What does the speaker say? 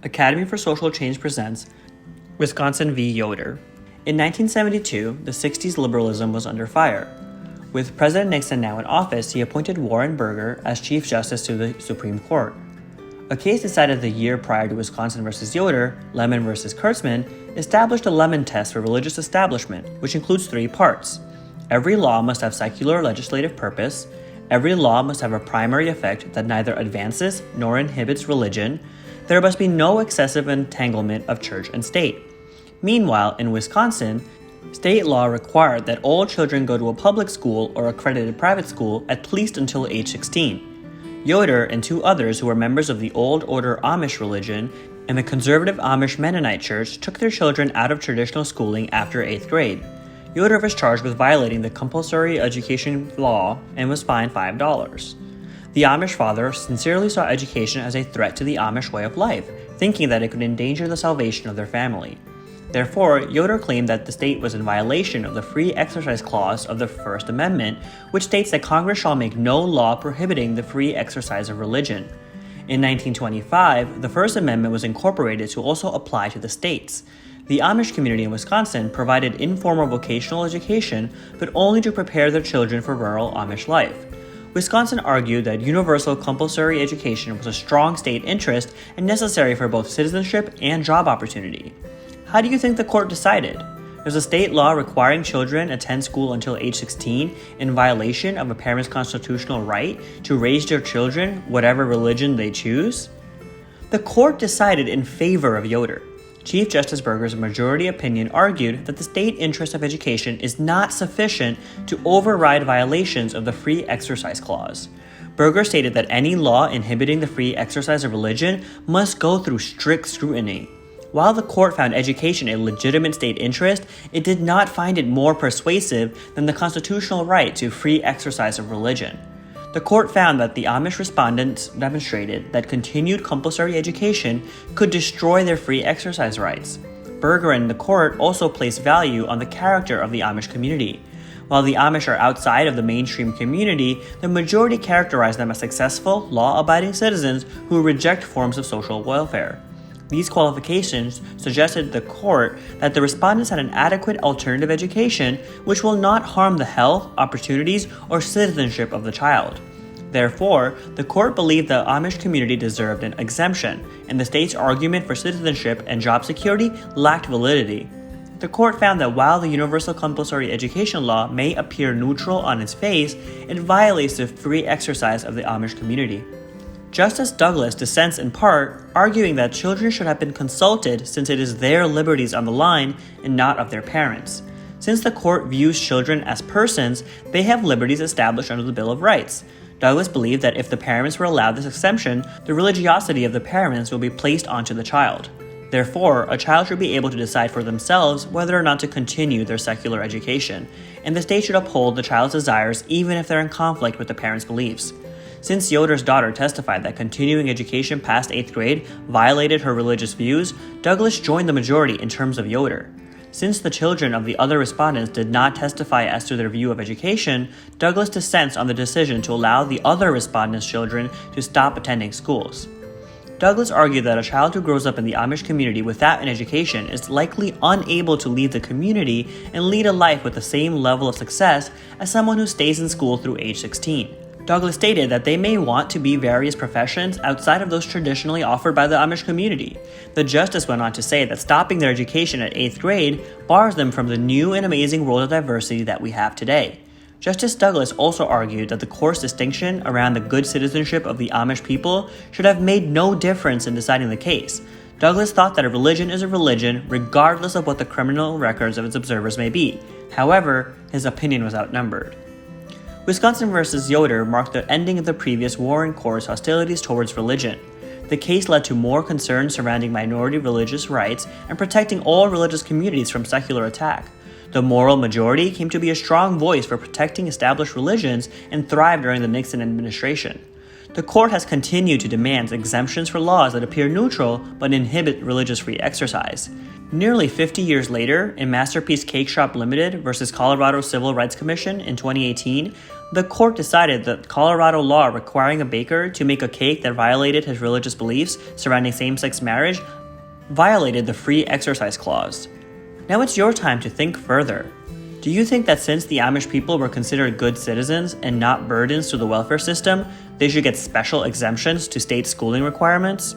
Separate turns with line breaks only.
Academy for Social Change presents Wisconsin v. Yoder. In 1972, the 60s liberalism was under fire. With President Nixon now in office, he appointed Warren Burger as Chief Justice to the Supreme Court. A case decided the year prior to Wisconsin v. Yoder, Lemon v. Kurtzman, established a Lemon test for religious establishment, which includes 3 parts. Every law must have secular legislative purpose. Every law must have a primary effect that neither advances nor inhibits religion. There must be no excessive entanglement of church and state. Meanwhile, in Wisconsin, state law required that all children go to a public school or accredited private school at least until age 16. Yoder and 2 others who were members of the Old Order Amish religion and the conservative Amish Mennonite Church took their children out of traditional schooling after 8th grade. Yoder was charged with violating the compulsory education law and was fined $5. The Amish father sincerely saw education as a threat to the Amish way of life, thinking that it could endanger the salvation of their family. Therefore, Yoder claimed that the state was in violation of the Free Exercise Clause of the First Amendment, which states that Congress shall make no law prohibiting the free exercise of religion. In 1925, the First Amendment was incorporated to also apply to the states. The Amish community in Wisconsin provided informal vocational education, but only to prepare their children for rural Amish life. Wisconsin argued that universal compulsory education was a strong state interest and necessary for both citizenship and job opportunity. How do you think the court decided? There's a state law requiring children attend school until age 16 in violation of a parent's constitutional right to raise their children whatever religion they choose? The court decided in favor of Yoder. Chief Justice Burger's majority opinion argued that the state interest of education is not sufficient to override violations of the Free Exercise Clause. Burger stated that any law inhibiting the free exercise of religion must go through strict scrutiny. While the court found education a legitimate state interest, it did not find it more persuasive than the constitutional right to free exercise of religion. The court found that the Amish respondents demonstrated that continued compulsory education could destroy their free exercise rights. Burger and the court also placed value on the character of the Amish community. While the Amish are outside of the mainstream community, the majority characterize them as successful, law-abiding citizens who reject forms of social welfare. These qualifications suggested to the court that the respondents had an adequate alternative education which will not harm the health, opportunities, or citizenship of the child. Therefore, the court believed the Amish community deserved an exemption, and the state's argument for citizenship and job security lacked validity. The court found that while the universal compulsory education law may appear neutral on its face, it violates the free exercise of the Amish community. Justice Douglas dissents in part, arguing that children should have been consulted since it is their liberties on the line and not of their parents. Since the court views children as persons, they have liberties established under the Bill of Rights. Douglas believed that if the parents were allowed this exemption, the religiosity of the parents will be placed onto the child. Therefore, a child should be able to decide for themselves whether or not to continue their secular education, and the state should uphold the child's desires even if they're in conflict with the parents' beliefs. Since Yoder's daughter testified that continuing education past 8th grade violated her religious views, Douglas joined the majority in terms of Yoder. Since the children of the other respondents did not testify as to their view of education, Douglas dissents on the decision to allow the other respondents' children to stop attending schools. Douglas argued that a child who grows up in the Amish community without an education is likely unable to leave the community and lead a life with the same level of success as someone who stays in school through age 16. Douglas stated that they may want to be various professions outside of those traditionally offered by the Amish community. The justice went on to say that stopping their education at 8th grade bars them from the new and amazing world of diversity that we have today. Justice Douglas also argued that the court's distinction around the good citizenship of the Amish people should have made no difference in deciding the case. Douglas thought that a religion is a religion regardless of what the criminal records of its observers may be. However, his opinion was outnumbered. Wisconsin v. Yoder marked the ending of the previous Warren Court's hostilities towards religion. The case led to more concerns surrounding minority religious rights and protecting all religious communities from secular attack. The moral majority came to be a strong voice for protecting established religions and thrived during the Nixon administration. The court has continued to demand exemptions for laws that appear neutral but inhibit religious free exercise. Nearly 50 years later, in Masterpiece Cake Shop Limited versus Colorado Civil Rights Commission in 2018, the court decided that Colorado law requiring a baker to make a cake that violated his religious beliefs surrounding same-sex marriage violated the free exercise clause. Now it's your time to think further. Do you think that since the Amish people were considered good citizens and not burdens to the welfare system, they should get special exemptions to state schooling requirements?